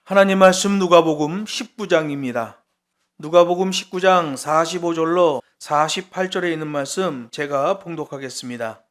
하나님 말씀 누가복음 19장입니다. 누가복음 19장 45절로 48절에 있는 말씀 제가 봉독하겠습니다.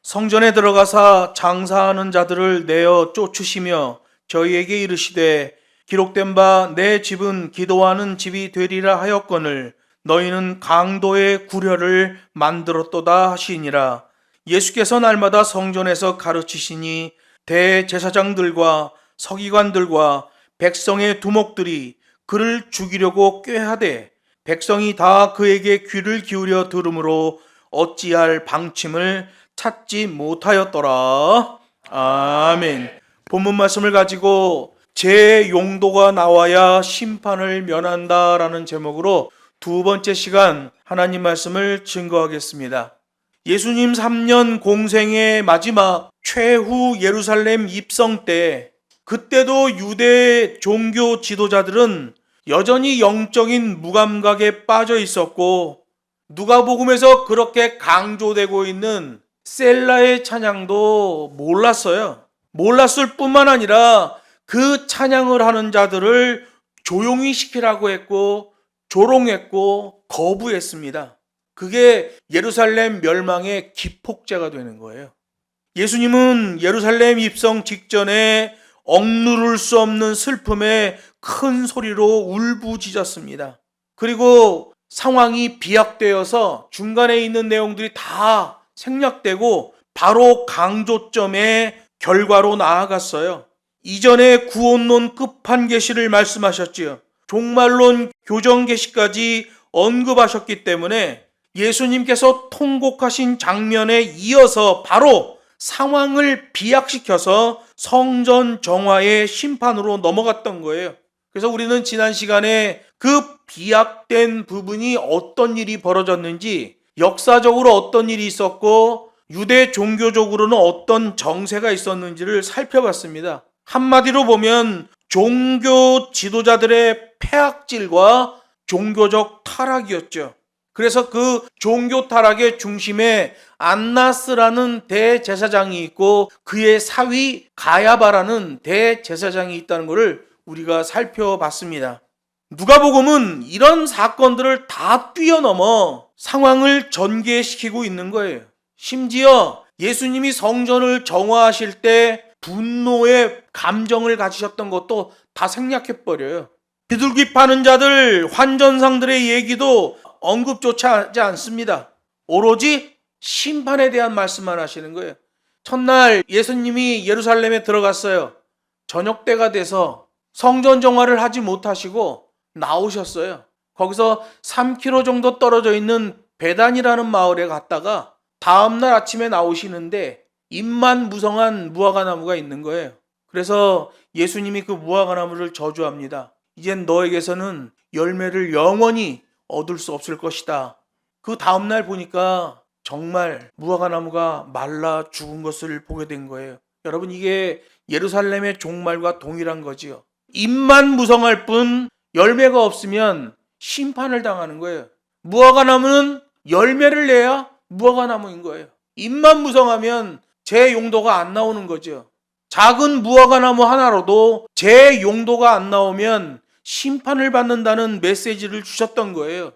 성전에 들어가사 장사하는 자들을 내어 쫓으시며 저희에게 이르시되 기록된 바 내 집은 기도하는 집이 되리라 하였거늘 너희는 강도의 구려를 만들었도다 하시니라. 예수께서 날마다 성전에서 가르치시니 대제사장들과 서기관들과 백성의 두목들이 그를 죽이려고 꾀하되 백성이 다 그에게 귀를 기울여 들으므로 어찌할 방침을 찾지 못하였더라. 아멘. 본문 말씀을 가지고 제 용도가 나와야 심판을 면한다라는 제목으로 두 번째 시간 하나님 말씀을 증거하겠습니다. 예수님 3년 공생의 마지막 최후 예루살렘 입성 때 그때도 유대 종교 지도자들은 여전히 영적인 무감각에 빠져 있었고 누가복음에서 그렇게 강조되고 있는 셀라의 찬양도 몰랐어요. 몰랐을 뿐만 아니라 그 찬양을 하는 자들을 조용히 시키라고 했고 조롱했고 거부했습니다. 그게 예루살렘 멸망의 기폭제가 되는 거예요. 예수님은 예루살렘 입성 직전에 억누를 수 없는 슬픔에 큰 소리로 울부짖었습니다. 그리고 상황이 비약되어서 중간에 있는 내용들이 다 생략되고 바로 강조점의 결과로 나아갔어요. 이전에 구원론 끝판계시를 말씀하셨지요. 종말론 교정계시까지 언급하셨기 때문에 예수님께서 통곡하신 장면에 이어서 바로 상황을 비약시켜서 성전 정화의 심판으로 넘어갔던 거예요. 그래서 우리는 지난 시간에 그 비약된 부분이 어떤 일이 벌어졌는지, 역사적으로 어떤 일이 있었고 유대 종교적으로는 어떤 정세가 있었는지를 살펴봤습니다. 한마디로 보면 종교 지도자들의 폐악질과 종교적 타락이었죠. 그래서 그 종교 타락의 중심에 안나스라는 대제사장이 있고 그의 사위 가야바라는 대제사장이 있다는 것을 우리가 살펴봤습니다. 누가복음은 이런 사건들을 다 뛰어넘어 상황을 전개시키고 있는 거예요. 심지어 예수님이 성전을 정화하실 때 분노의 감정을 가지셨던 것도 다 생략해버려요. 비둘기 파는 자들, 환전상들의 얘기도 언급조차 하지 않습니다. 오로지 심판에 대한 말씀만 하시는 거예요. 첫날 예수님이 예루살렘에 들어갔어요. 저녁 때가 돼서 성전 정화를 하지 못하시고 나오셨어요. 거기서 3km 정도 떨어져 있는 베단이라는 마을에 갔다가 다음날 아침에 나오시는데 잎만 무성한 무화과나무가 있는 거예요. 그래서 예수님이 그 무화과나무를 저주합니다. 이젠 너에게서는 열매를 영원히 얻을 수 없을 것이다. 그 다음날 보니까 정말 무화과나무가 말라 죽은 것을 보게 된 거예요. 여러분, 이게 예루살렘의 종말과 동일한 거지요. 잎만 무성할 뿐 열매가 없으면 심판을 당하는 거예요. 무화과나무는 열매를 내야 무화과나무인 거예요. 잎만 무성하면 제 용도가 안 나오는 거죠. 작은 무화과나무 하나로도 제 용도가 안 나오면 심판을 받는다는 메시지를 주셨던 거예요.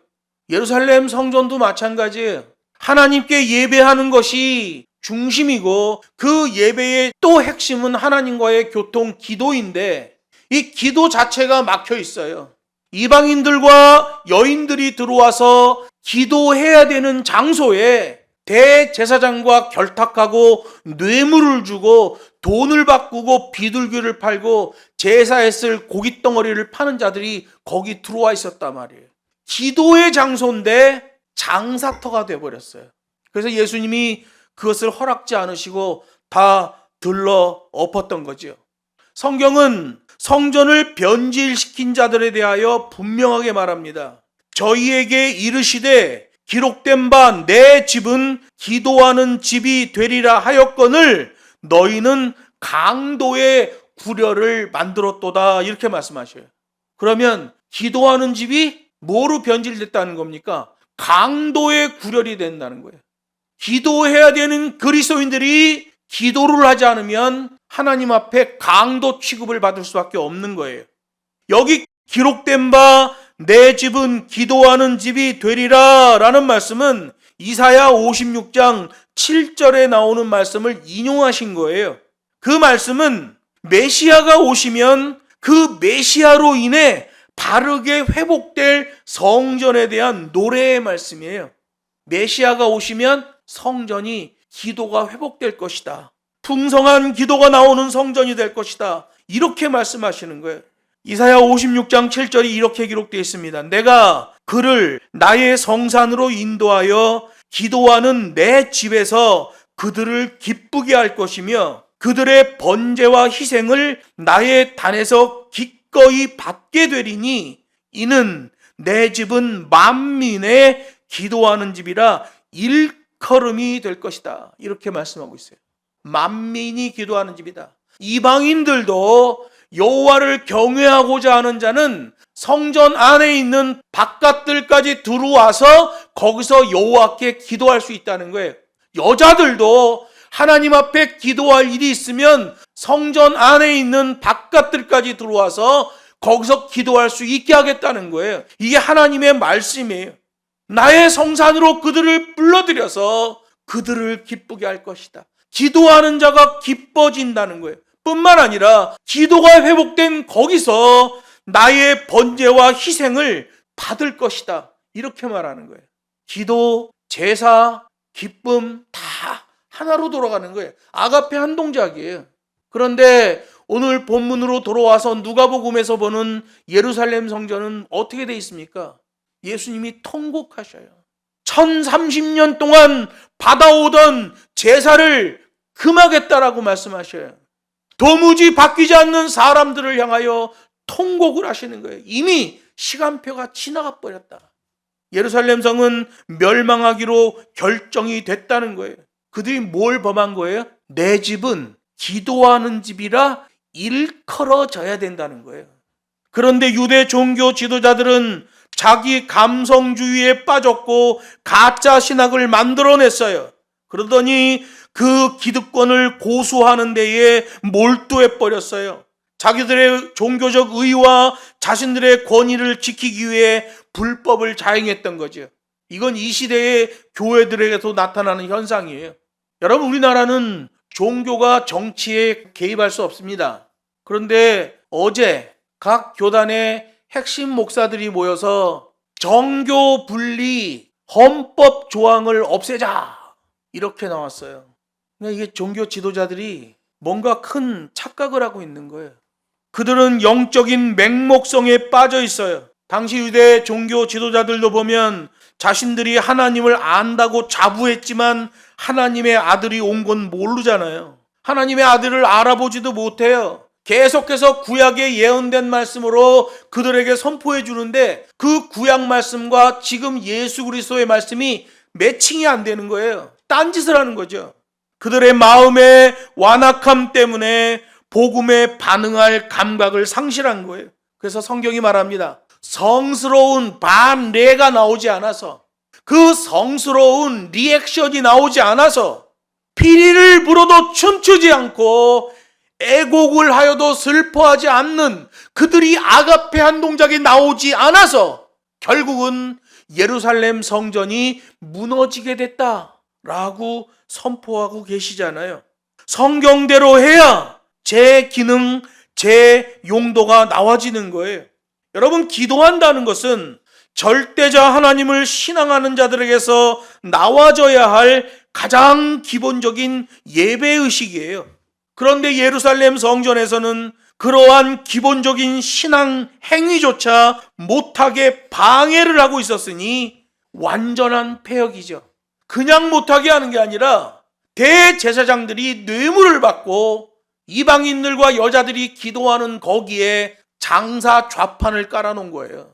예루살렘 성전도 마찬가지예요. 하나님께 예배하는 것이 중심이고 그 예배의 또 핵심은 하나님과의 교통, 기도인데 이 기도 자체가 막혀 있어요. 이방인들과 여인들이 들어와서 기도해야 되는 장소에 대제사장과 결탁하고 뇌물을 주고 돈을 바꾸고 비둘기를 팔고 제사에 쓸 고깃덩어리를 파는 자들이 거기 들어와 있었단 말이에요. 기도의 장소인데 장사터가 돼버렸어요. 그래서 예수님이 그것을 허락지 않으시고 다 들러 엎었던 거죠. 성경은 성전을 변질시킨 자들에 대하여 분명하게 말합니다. 저희에게 이르시되 기록된 바 내 집은 기도하는 집이 되리라 하였거늘 너희는 강도의 구려를 만들었도다, 이렇게 말씀하셔요. 그러면 기도하는 집이 뭐로 변질됐다는 겁니까? 강도의 구렬이 된다는 거예요. 기도해야 되는 그리스도인들이 기도를 하지 않으면 하나님 앞에 강도 취급을 받을 수밖에 없는 거예요. 여기 기록된 바 내 집은 기도하는 집이 되리라 라는 말씀은 이사야 56장 7절에 나오는 말씀을 인용하신 거예요. 그 말씀은 메시아가 오시면 그 메시아로 인해 바르게 회복될 성전에 대한 노래의 말씀이에요. 메시아가 오시면 성전이 기도가 회복될 것이다. 풍성한 기도가 나오는 성전이 될 것이다. 이렇게 말씀하시는 거예요. 이사야 56장 7절이 이렇게 기록되어 있습니다. 내가 그를 나의 성산으로 인도하여 기도하는 내 집에서 그들을 기쁘게 할 것이며 그들의 번제와 희생을 나의 단에서 기꺼이 받게 되리니 이는 내 집은 만민의 기도하는 집이라 일컬음이 될 것이다. 이렇게 말씀하고 있어요. 만민이 기도하는 집이다. 이방인들도 여호와를 경외하고자 하는 자는 성전 안에 있는 바깥들까지 들어와서 거기서 여호와께 기도할 수 있다는 거예요. 여자들도 하나님 앞에 기도할 일이 있으면 성전 안에 있는 바깥들까지 들어와서 거기서 기도할 수 있게 하겠다는 거예요. 이게 하나님의 말씀이에요. 나의 성산으로 그들을 불러들여서 그들을 기쁘게 할 것이다. 기도하는 자가 기뻐진다는 거예요. 뿐만 아니라 기도가 회복된 거기서 나의 번제와 희생을 받을 것이다. 이렇게 말하는 거예요. 기도, 제사, 기쁨 다 하나로 돌아가는 거예요. 아가페 한 동작이에요. 그런데 오늘 본문으로 돌아와서 누가복음에서 보는 예루살렘 성전은 어떻게 되어 있습니까? 예수님이 통곡하셔요. 1030년 동안 받아오던 제사를 금하겠다라고 말씀하셔요. 도무지 바뀌지 않는 사람들을 향하여 통곡을 하시는 거예요. 이미 시간표가 지나가 버렸다. 예루살렘 성은 멸망하기로 결정이 됐다는 거예요. 그들이 뭘 범한 거예요? 내 집은 기도하는 집이라 일컬어져야 된다는 거예요. 그런데 유대 종교 지도자들은 자기 감성주의에 빠졌고 가짜 신학을 만들어냈어요. 그러더니 그 기득권을 고수하는 데에 몰두해 버렸어요. 자기들의 종교적 의와 자신들의 권위를 지키기 위해 불법을 자행했던 거죠. 이건 이 시대의 교회들에게도 나타나는 현상이에요. 여러분, 우리나라는 종교가 정치에 개입할 수 없습니다. 그런데 어제 각 교단의 핵심 목사들이 모여서 정교 분리 헌법 조항을 없애자 이렇게 나왔어요. 그러니까 이게 종교 지도자들이 뭔가 큰 착각을 하고 있는 거예요. 그들은 영적인 맹목성에 빠져 있어요. 당시 유대 종교 지도자들도 보면 자신들이 하나님을 안다고 자부했지만 하나님의 아들이 온 건 모르잖아요. 하나님의 아들을 알아보지도 못해요. 계속해서 구약에 예언된 말씀으로 그들에게 선포해 주는데 그 구약 말씀과 지금 예수 그리스도의 말씀이 매칭이 안 되는 거예요. 딴짓을 하는 거죠. 그들의 마음의 완악함 때문에 복음에 반응할 감각을 상실한 거예요. 그래서 성경이 말합니다. 성스러운 반례가 나오지 않아서, 그 성스러운 리액션이 나오지 않아서, 피리를 불어도 춤추지 않고 애곡을 하여도 슬퍼하지 않는 그들이 아가페 한 동작이 나오지 않아서 결국은 예루살렘 성전이 무너지게 됐다라고 선포하고 계시잖아요. 성경대로 해야 제 기능, 제 용도가 나와지는 거예요. 여러분, 기도한다는 것은 절대자 하나님을 신앙하는 자들에게서 나와져야 할 가장 기본적인 예배의식이에요. 그런데 예루살렘 성전에서는 그러한 기본적인 신앙 행위조차 못하게 방해를 하고 있었으니 완전한 폐역이죠. 그냥 못하게 하는 게 아니라 대제사장들이 뇌물을 받고 이방인들과 여자들이 기도하는 거기에 장사 좌판을 깔아놓은 거예요.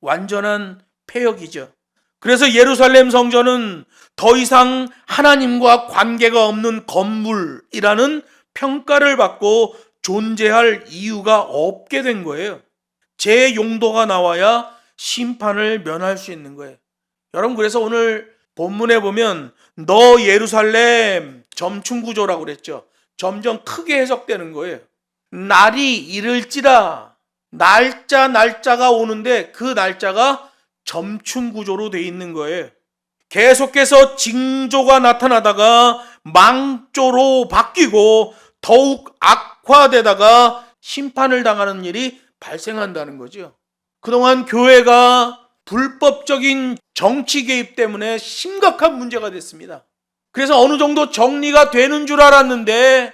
완전한 폐역이죠. 그래서 예루살렘 성전은 더 이상 하나님과 관계가 없는 건물이라는 평가를 받고 존재할 이유가 없게 된 거예요. 제 용도가 나와야 심판을 면할 수 있는 거예요. 여러분, 그래서 오늘 본문에 보면 너 예루살렘 점충구조라고 그랬죠. 점점 크게 해석되는 거예요. 날이 이를지라 날짜가 오는데 그 날짜가 점층 구조로 돼 있는 거예요. 계속해서 징조가 나타나다가 망조로 바뀌고 더욱 악화되다가 심판을 당하는 일이 발생한다는 거죠. 그동안 교회가 불법적인 정치 개입 때문에 심각한 문제가 됐습니다. 그래서 어느 정도 정리가 되는 줄 알았는데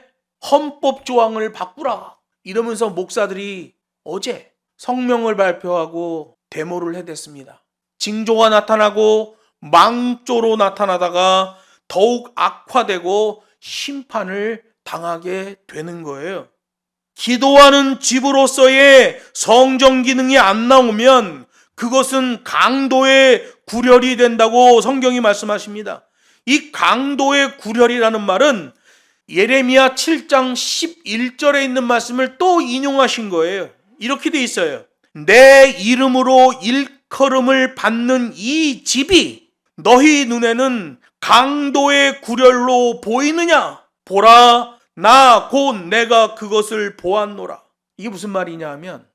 헌법 조항을 바꾸라 이러면서 목사들이 어제 성명을 발표하고 데모를 해댔습니다. 징조가 나타나고 망조로 나타나다가 더욱 악화되고 심판을 당하게 되는 거예요. 기도하는 집으로서의 성정 기능이 안 나오면 그것은 강도의 구렬이 된다고 성경이 말씀하십니다. 이 강도의 구렬이라는 말은 예레미야 7장 11절에 있는 말씀을 또 인용하신 거예요. 이렇게 돼 있어요. 내 이름으로 일컬음을 받는 이 집이 너희 눈에는 강도의 구렬로 보이느냐? 보라, 나 곧 내가 그것을 보았노라. 이게 무슨 말이냐 하면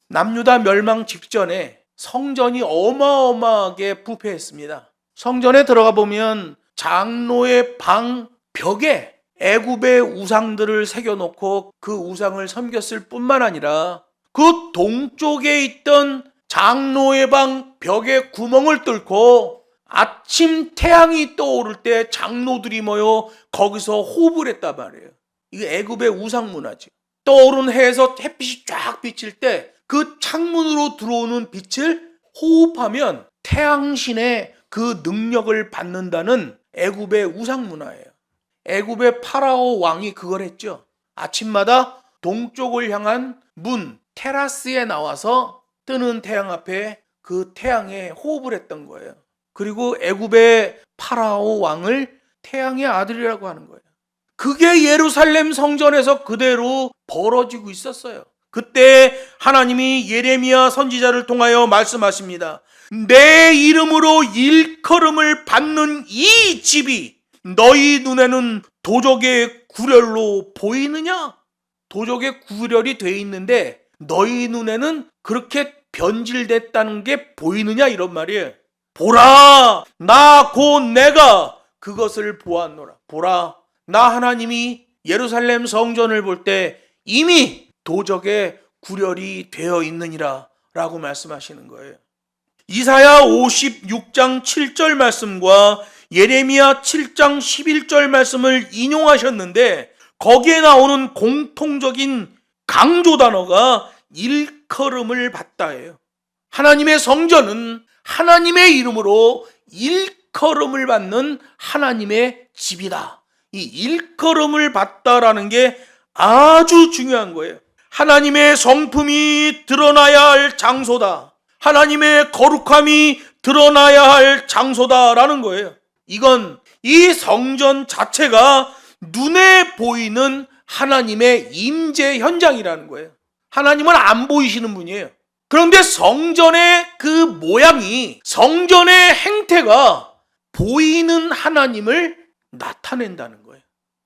남유다 멸망 직전에 성전이 어마어마하게 부패했습니다. 성전에 들어가 보면 장로의 방 벽에 애굽의 우상들을 새겨놓고 그 우상을 섬겼을 뿐만 아니라 그 동쪽에 있던 장로의 방 벽에 구멍을 뚫고 아침 태양이 떠오를 때 장로들이 모여 거기서 호흡을 했단 말이에요. 이게 애굽의 우상 문화죠. 떠오른 해에서 햇빛이 쫙 비칠 때 그 창문으로 들어오는 빛을 호흡하면 태양신의 그 능력을 받는다는 애굽의 우상 문화예요. 애굽의 파라오 왕이 그걸 했죠. 아침마다 동쪽을 향한 문, 테라스에 나와서 뜨는 태양 앞에 그 태양에 호흡을 했던 거예요. 그리고 애굽의 파라오 왕을 태양의 아들이라고 하는 거예요. 그게 예루살렘 성전에서 그대로 벌어지고 있었어요. 그때 하나님이 예레미야 선지자를 통하여 말씀하십니다. 내 이름으로 일컬음을 받는 이 집이 너희 눈에는 도적의 구렬로 보이느냐? 도적의 구렬이 돼 있는데 너희 눈에는 그렇게 변질됐다는 게 보이느냐? 이런 말이에요. 보라, 나 곧 내가 그것을 보았노라. 보라, 나 하나님이 예루살렘 성전을 볼 때 이미 도적의 구렬이 되어 있느니라 라고 말씀하시는 거예요. 이사야 56장 7절 말씀과 예레미야 7장 11절 말씀을 인용하셨는데 거기에 나오는 공통적인 강조 단어가 일컬음을 받다예요. 하나님의 성전은 하나님의 이름으로 일컬음을 받는 하나님의 집이다. 이 일컬음을 받다라는 게 아주 중요한 거예요. 하나님의 성품이 드러나야 할 장소다. 하나님의 거룩함이 드러나야 할 장소다라는 거예요. 이건 이 성전 자체가 눈에 보이는 하나님의 임재 현장이라는 거예요. 하나님은 안 보이시는 분이에요. 그런데 성전의 그 모양이, 성전의 행태가 보이는 하나님을 나타낸다는 거예요.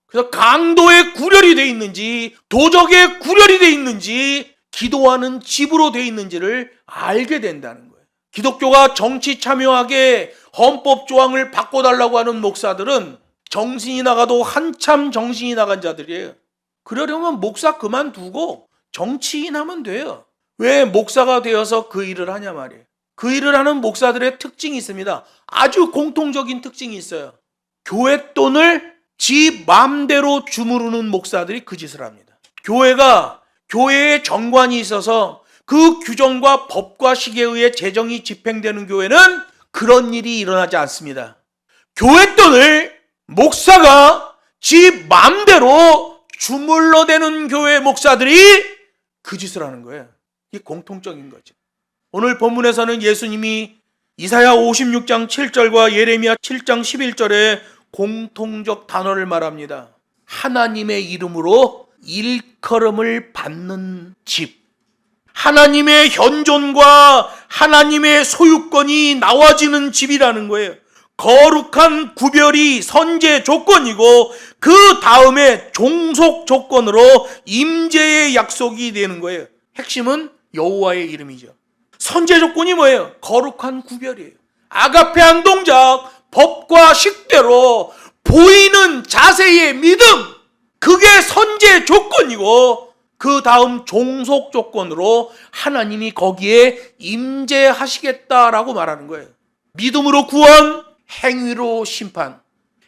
그래서 강도의 구렬이 되어 있는지 도적의 구렬이 되어 있는지 기도하는 집으로 되어 있는지를 알게 된다는 거예요. 기독교가 정치 참여하게 헌법 조항을 바꿔달라고 하는 목사들은 정신이 나가도 한참 정신이 나간 자들이에요. 그러려면 목사 그만두고 정치인 하면 돼요. 왜 목사가 되어서 그 일을 하냐 말이에요. 그 일을 하는 목사들의 특징이 있습니다. 아주 공통적인 특징이 있어요. 교회 돈을 지 마음대로 주무르는 목사들이 그 짓을 합니다. 교회에 정관이 있어서 그 규정과 법과 식에 의해 재정이 집행되는 교회는 그런 일이 일어나지 않습니다. 교회 돈을 목사가 지 마음대로 주물러대는 교회 목사들이 그 짓을 하는 거예요. 이게 공통적인 거죠. 오늘 본문에서는 예수님이 이사야 56장 7절과 예레미야 7장 11절에 공통적 단어를 말합니다. 하나님의 이름으로 일컬음을 받는 집. 하나님의 현존과 하나님의 소유권이 나와지는 집이라는 거예요. 거룩한 구별이 선제 조건이고 그 다음에 종속 조건으로 임재의 약속이 되는 거예요. 핵심은 여호와의 이름이죠. 선제 조건이 뭐예요? 거룩한 구별이에요. 아가페한 동작, 법과 식대로 보이는 자세의 믿음, 그게 선제 조건이고, 그 다음 종속 조건으로 하나님이 거기에 임재하시겠다라고 말하는 거예요. 믿음으로 구원, 행위로 심판.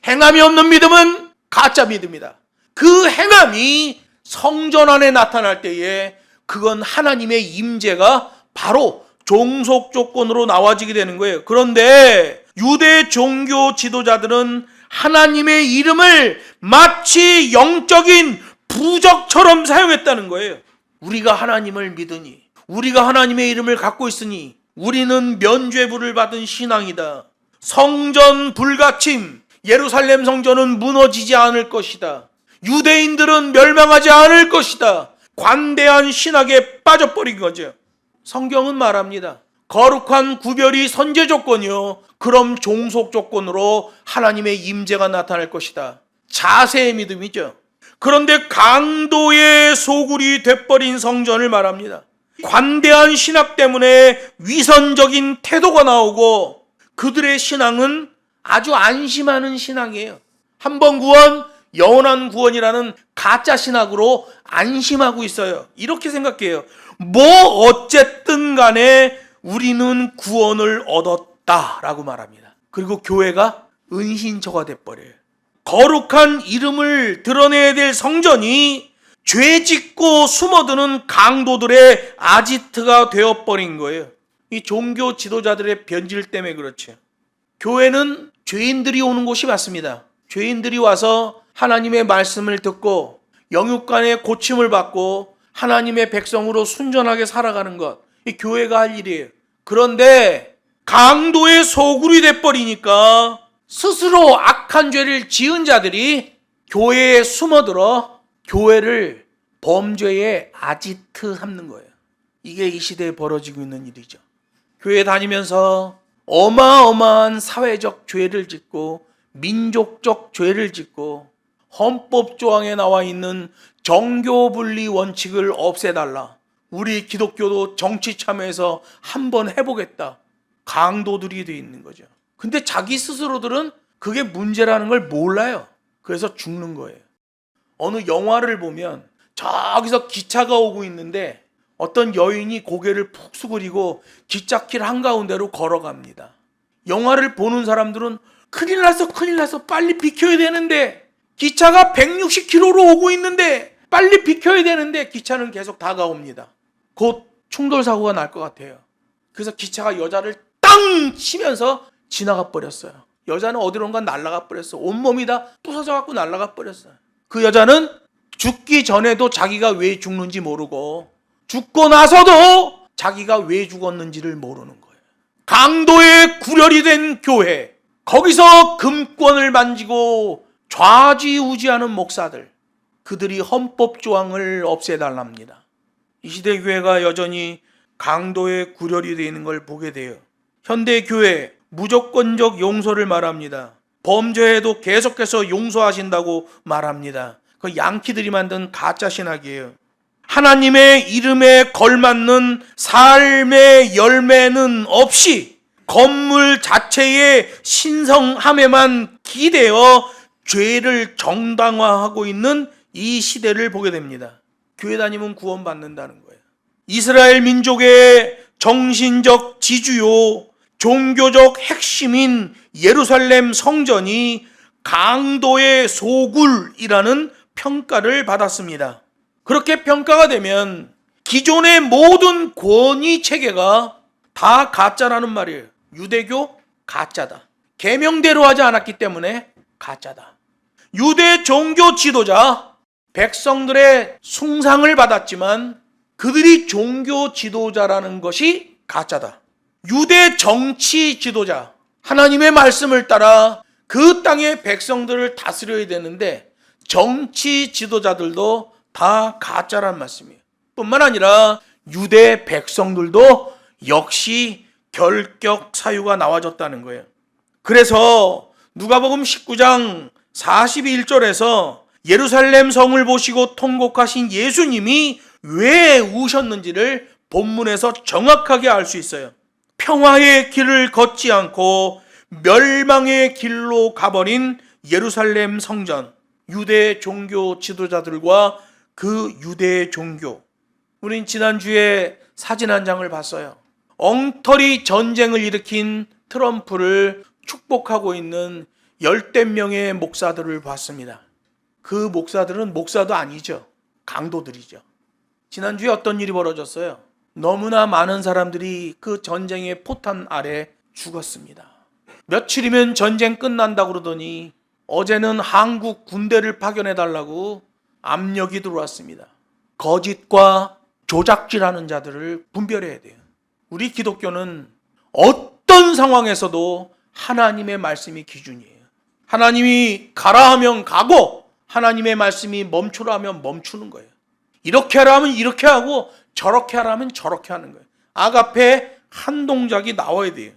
행함이 없는 믿음은 가짜 믿음이다. 그 행함이 성전 안에 나타날 때에 그건 하나님의 임재가 바로 종속 조건으로 나와지게 되는 거예요. 그런데 유대 종교 지도자들은 하나님의 이름을 마치 영적인 부적처럼 사용했다는 거예요. 우리가 하나님을 믿으니, 우리가 하나님의 이름을 갖고 있으니 우리는 면죄부를 받은 신앙이다. 성전 불가침, 예루살렘 성전은 무너지지 않을 것이다. 유대인들은 멸망하지 않을 것이다. 관대한 신학에 빠져버린 거죠. 성경은 말합니다. 거룩한 구별이 선제 조건이요, 그럼 종속 조건으로 하나님의 임재가 나타날 것이다. 자세의 믿음이죠. 그런데 강도의 소굴이 돼버린 성전을 말합니다. 관대한 신학 때문에 위선적인 태도가 나오고, 그들의 신앙은 아주 안심하는 신앙이에요. 한 번 구원, 영원한 구원이라는 가짜 신학으로 안심하고 있어요. 이렇게 생각해요. 뭐 어쨌든 간에 우리는 구원을 얻었다라고 말합니다. 그리고 교회가 은신처가 돼버려요. 거룩한 이름을 드러내야 될 성전이 죄 짓고 숨어드는 강도들의 아지트가 되어버린 거예요. 이 종교 지도자들의 변질 때문에 그렇죠. 교회는 죄인들이 오는 곳이 맞습니다. 죄인들이 와서 하나님의 말씀을 듣고 영육간의 고침을 받고 하나님의 백성으로 순전하게 살아가는 것, 이 교회가 할 일이에요. 그런데 강도의 소굴이 돼버리니까 스스로 악한 죄를 지은 자들이 교회에 숨어들어 교회를 범죄의 아지트 삼는 거예요. 이게 이 시대에 벌어지고 있는 일이죠. 교회 다니면서 어마어마한 사회적 죄를 짓고 민족적 죄를 짓고 헌법 조항에 나와 있는 정교분리 원칙을 없애달라. 우리 기독교도 정치 참여해서 한번 해보겠다. 강도들이 돼 있는 거죠. 근데 자기 스스로들은 그게 문제라는 걸 몰라요. 그래서 죽는 거예요. 어느 영화를 보면 저기서 기차가 오고 있는데 어떤 여인이 고개를 푹 숙이고 기찻길 한가운데로 걸어갑니다. 영화를 보는 사람들은 큰일 났어 빨리 비켜야 되는데, 기차가 160km로 오고 있는데 빨리 비켜야 되는데 기차는 계속 다가옵니다. 곧 충돌 사고가 날 것 같아요. 그래서 기차가 여자를 땅 치면서 지나가 버렸어요. 여자는 어디론가 날아가 버렸어. 온몸이 다 부서져 갖고 날아가 버렸어요. 그 여자는 죽기 전에도 자기가 왜 죽는지 모르고 죽고 나서도 자기가 왜 죽었는지를 모르는 거예요. 강도의 구렬이 된 교회, 거기서 금권을 만지고 좌지우지하는 목사들, 그들이 헌법 조항을 없애달랍니다. 이 시대 교회가 여전히 강도의 구렬이 되어 있는 걸 보게 돼요. 현대 교회 무조건적 용서를 말합니다. 범죄에도 계속해서 용서하신다고 말합니다. 그 양키들이 만든 가짜 신학이에요. 하나님의 이름에 걸맞는 삶의 열매는 없이 건물 자체의 신성함에만 기대어 죄를 정당화하고 있는 이 시대를 보게 됩니다. 교회 다니면 구원받는다는 거예요. 이스라엘 민족의 정신적 지주요, 종교적 핵심인 예루살렘 성전이 강도의 소굴이라는 평가를 받았습니다. 그렇게 평가가 되면 기존의 모든 권위 체계가 다 가짜라는 말이에요. 유대교 가짜다. 계명대로 하지 않았기 때문에 가짜다. 유대 종교 지도자, 백성들의 숭상을 받았지만 그들이 종교 지도자라는 것이 가짜다. 유대 정치 지도자, 하나님의 말씀을 따라 그 땅의 백성들을 다스려야 되는데 정치 지도자들도 다 가짜란 말씀이에요. 뿐만 아니라 유대 백성들도 역시 결격 사유가 나와졌다는 거예요. 그래서 누가복음 19장 41절에서 예루살렘 성을 보시고 통곡하신 예수님이 왜 우셨는지를 본문에서 정확하게 알 수 있어요. 평화의 길을 걷지 않고 멸망의 길로 가버린 예루살렘 성전, 유대 종교 지도자들과 그 유대 종교. 우린 지난주에 사진 한 장을 봤어요. 엉터리 전쟁을 일으킨 트럼프를 축복하고 있는 열댓 명의 목사들을 봤습니다. 그 목사들은 목사도 아니죠. 강도들이죠. 지난주에 어떤 일이 벌어졌어요? 너무나 많은 사람들이 그 전쟁의 포탄 아래 죽었습니다. 며칠이면 전쟁 끝난다고 그러더니 어제는 한국 군대를 파견해달라고 압력이 들어왔습니다. 거짓과 조작질하는 자들을 분별해야 돼요. 우리 기독교는 어떤 상황에서도 하나님의 말씀이 기준이에요. 하나님이 가라 하면 가고 하나님의 말씀이 멈추라 하면 멈추는 거예요. 이렇게 하라 하면 이렇게 하고 저렇게 하라 하면 저렇게 하는 거예요. 아가페 한 동작이 나와야 돼요.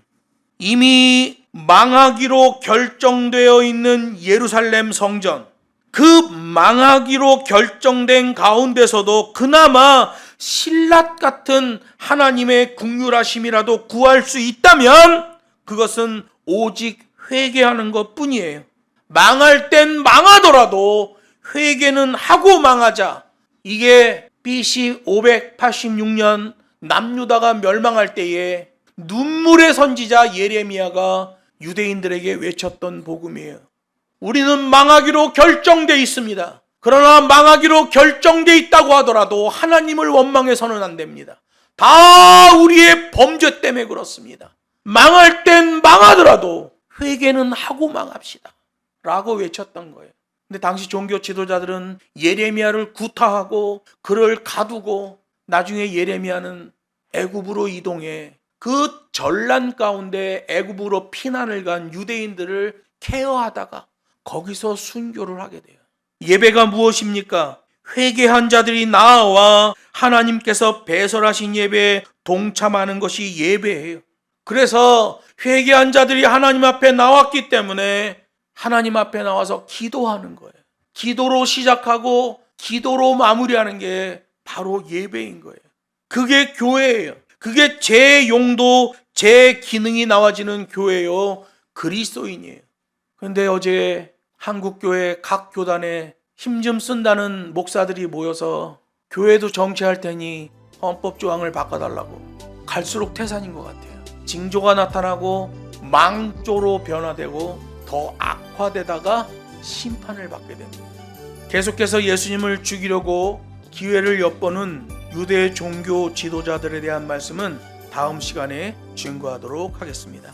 이미 망하기로 결정되어 있는 예루살렘 성전, 그 망하기로 결정된 가운데서도 그나마 실랏 같은 하나님의 긍휼하심이라도 구할 수 있다면 그것은 오직 회개하는 것 뿐이에요. 망할 땐 망하더라도 회개는 하고 망하자. 이게 BC 586년 남유다가 멸망할 때에 눈물의 선지자 예레미야가 유대인들에게 외쳤던 복음이에요. 우리는 망하기로 결정되어 있습니다. 그러나 망하기로 결정되어 있다고 하더라도 하나님을 원망해서는 안 됩니다. 다 우리의 범죄 때문에 그렇습니다. 망할 땐 망하더라도 회개는 하고 망합시다 라고 외쳤던 거예요. 근데 당시 종교 지도자들은 예레미야를 구타하고 그를 가두고 나중에 예레미야는 애굽으로 이동해 그 전란 가운데 애굽으로 피난을 간 유대인들을 케어하다가 거기서 순교를 하게 돼요. 예배가 무엇입니까? 회개한 자들이 나와 하나님께서 배설하신 예배에 동참하는 것이 예배예요. 그래서 회개한 자들이 하나님 앞에 나왔기 때문에 하나님 앞에 나와서 기도하는 거예요. 기도로 시작하고 기도로 마무리하는 게 바로 예배인 거예요. 그게 교회예요. 그게 제 용도, 제 기능이 나와지는 교회요. 그리스도인이에요. 그런데 어제 한국교회 각 교단에 힘 좀 쓴다는 목사들이 모여서 교회도 정치할 테니 헌법조항을 바꿔달라고. 갈수록 태산인 것 같아요. 징조가 나타나고 망조로 변화되고 더 악화되다가 심판을 받게 됩니다. 계속해서 예수님을 죽이려고 기회를 엿보는 유대 종교 지도자들에 대한 말씀은 다음 시간에 증거하도록 하겠습니다.